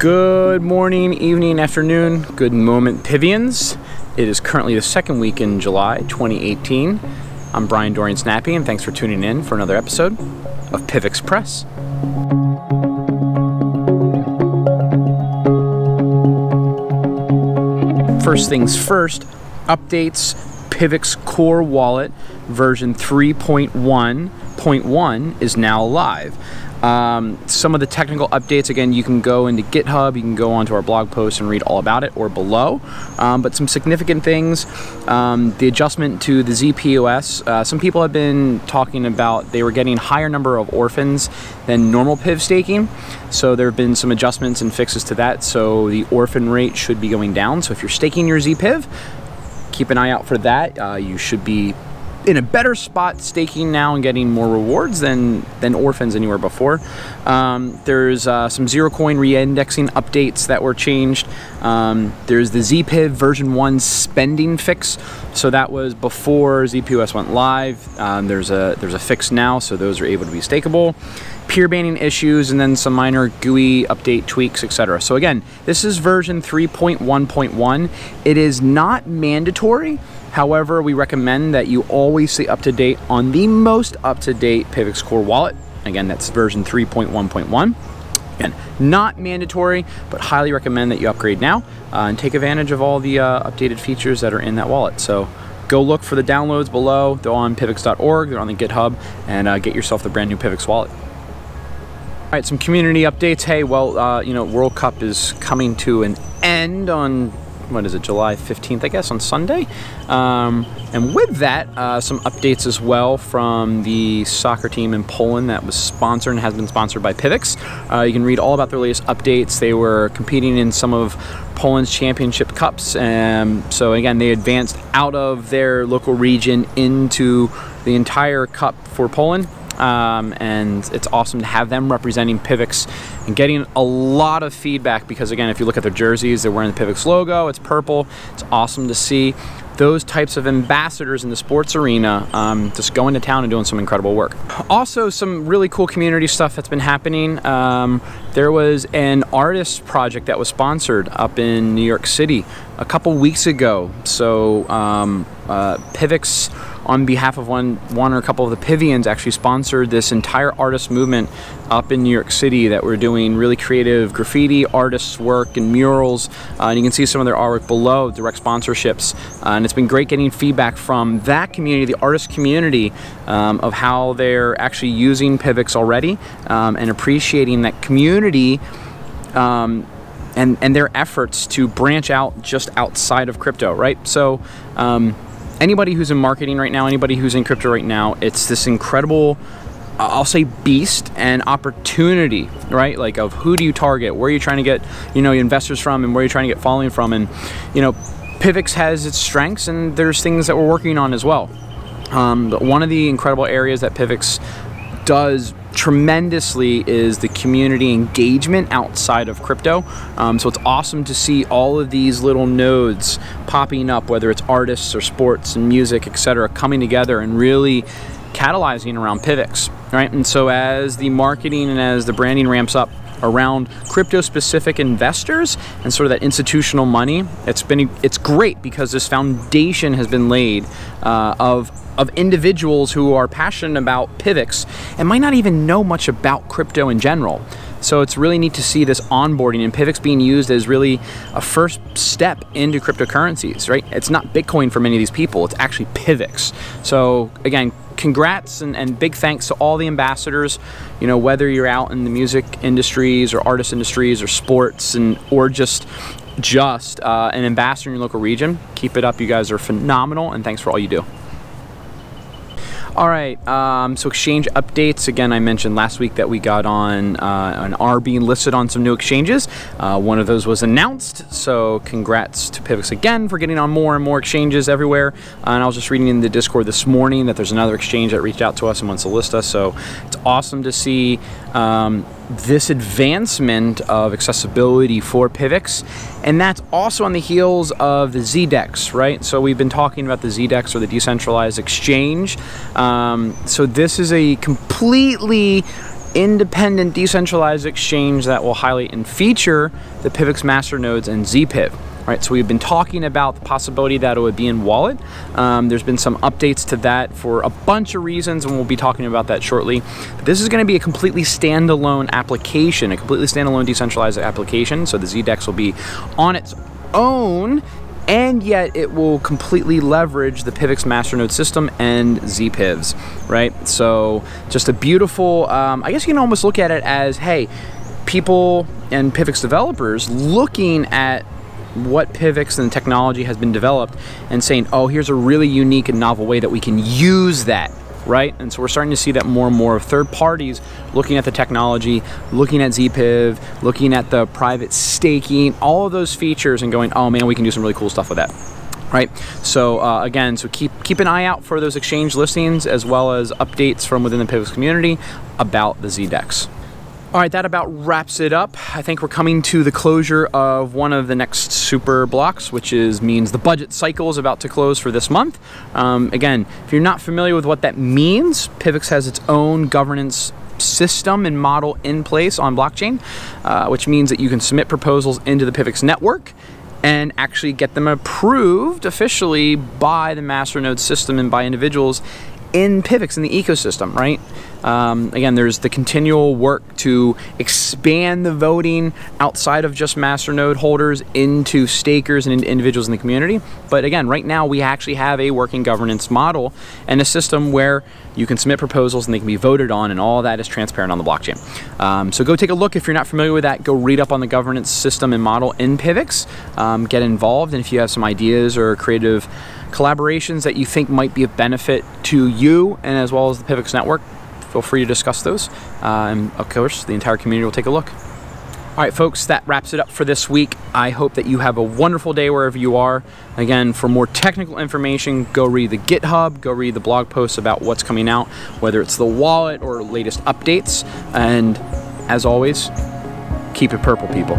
Good morning, evening, afternoon, good moment, Pivians. It is currently the second week in July 2018. I'm Bryan Snappy, and thanks for tuning in for another episode of PIVXpress. First things first, updates. PIVX Core Wallet version 3.1.1 is now live. Some of the technical updates, again, you can go into GitHub, you can go onto our blog post and read all about it, or below. But some significant things, the adjustment to the zPoS. Some people have been talking about they were getting higher number of orphans than normal PIV staking. So there have been some adjustments and fixes to that. So the orphan rate should be going down. So if you're staking your zPIV, keep an eye out for that. You should be in a better spot staking now and getting more rewards than orphans anywhere before. There's some zero coin re-indexing updates that were changed. There's the zPIV version 1 spending fix. So that was before zPoS went live. There's a fix now, so those are able to be stakeable. Peer banning issues, and then some minor GUI update tweaks, etc. So again, this is version 3.1.1. It is not mandatory. However, we recommend that you always stay up to date on the most up-to-date PIVX Core wallet. Again, that's version 3.1.1. Again, not mandatory, but highly recommend that you upgrade now and take advantage of all the updated features that are in that wallet. So go look for the downloads below. They're on pivx.org, they're on the GitHub, and get yourself the brand new PIVX wallet. All right, some community updates. Hey, well, you know, World Cup is coming to an end on, what is it, July 15th, I guess, on Sunday. And with that, some updates as well from the soccer team in Poland that was sponsored and has been sponsored by PIVX. You can read all about their latest updates. They were competing in some of Poland's championship cups. So again, they advanced out of their local region into the entire cup for Poland. And it's awesome to have them representing PIVX and getting a lot of feedback, because again, if you look at their jerseys, they're wearing the PIVX logo, it's purple. It's awesome to see those types of ambassadors in the sports arena just going to town and doing some incredible work. Also, some really cool community stuff that's been happening. There was an artist project that was sponsored up in New York City a couple weeks ago. So PIVX, on behalf of one or a couple of the Pivians, actually sponsored this entire artist movement up in New York City that were doing really creative graffiti, artists' work, and murals. And you can see some of their artwork below, direct sponsorships. And it's been great getting feedback from that community, the artist community, of how they're actually using PIVX already, and appreciating that community and their efforts to branch out just outside of crypto, right? So anybody who's in marketing right now, anybody who's in crypto right now, it's this incredible, I'll say, beast and opportunity, right? Like, of who do you target, where are you trying to get, you know, investors from, and where are you trying to get following from. And, you know, PIVX has its strengths, and there's things that we're working on as well. But one of the incredible areas that PIVX does tremendously is the community engagement outside of crypto. So it's awesome to see all of these little nodes popping up, whether it's artists or sports and music, etc., coming together and really catalyzing around PIVX, right? And so as the marketing and as the branding ramps up around crypto-specific investors and sort of that institutional money, it's great, because this foundation has been laid of individuals who are passionate about PIVX and might not even know much about crypto in general. So it's really neat to see this onboarding and PIVX being used as really a first step into cryptocurrencies, right? It's not Bitcoin for many of these people, it's actually PIVX. So again, congrats and big thanks to all the ambassadors, you know, whether you're out in the music industries or artist industries or sports, or just an ambassador in your local region. Keep it up, you guys are phenomenal, and thanks for all you do. All right, so exchange updates. Again, I mentioned last week that we got on and are being listed on some new exchanges. One of those was announced, so congrats to PIVX again for getting on more and more exchanges everywhere. And I was just reading in the Discord this morning that there's another exchange that reached out to us and wants to list us, so it's awesome to see this advancement of accessibility for PIVX, and that's also on the heels of the zDEX, right? So we've been talking about the zDEX, or the Decentralized Exchange. So this is a completely independent decentralized exchange that will highlight and feature the PIVX masternodes and zPIV. Right, so we've been talking about the possibility that it would be in wallet. There's been some updates to that for a bunch of reasons, and we'll be talking about that shortly. But this is going to be a completely standalone application, a completely standalone decentralized application. So the zDEX will be on its own, and yet it will completely leverage the PIVX masternode system and zPIVs, right? So just a beautiful, I guess you can almost look at it as, hey, people and PIVX developers looking at what PIVX and technology has been developed and saying, oh, here's a really unique and novel way that we can use that, right? And so we're starting to see that more and more of third parties looking at the technology, looking at zPIV, looking at the private staking, all of those features and going, oh man, we can do some really cool stuff with that. Right, so again, so keep an eye out for those exchange listings as well as updates from within the PIVX community about the zDEX. All right, that about wraps it up. I think we're coming to the closure of one of the next super blocks, which means the budget cycle is about to close for this month. Again, if you're not familiar with what that means, PIVX has its own governance system and model in place on blockchain, which means that you can submit proposals into the PIVX network and actually get them approved officially by the masternode system and by individuals in PIVX, in the ecosystem, right? Again, there's the continual work to expand the voting outside of just masternode holders into stakers and into individuals in the community. But again, right now we actually have a working governance model and a system where you can submit proposals and they can be voted on, and all that is transparent on the blockchain. So go take a look. If you're not familiar with that, go read up on the governance system and model in PIVX. Get involved, and if you have some ideas or creative collaborations that you think might be of benefit to you and as well as the PIVX network, feel free to discuss those. And of course, the entire community will take a look. All right, folks, that wraps it up for this week. I hope that you have a wonderful day wherever you are. Again, for more technical information, go read the GitHub, go read the blog posts about what's coming out, whether it's the wallet or latest updates. And as always, keep it purple, people.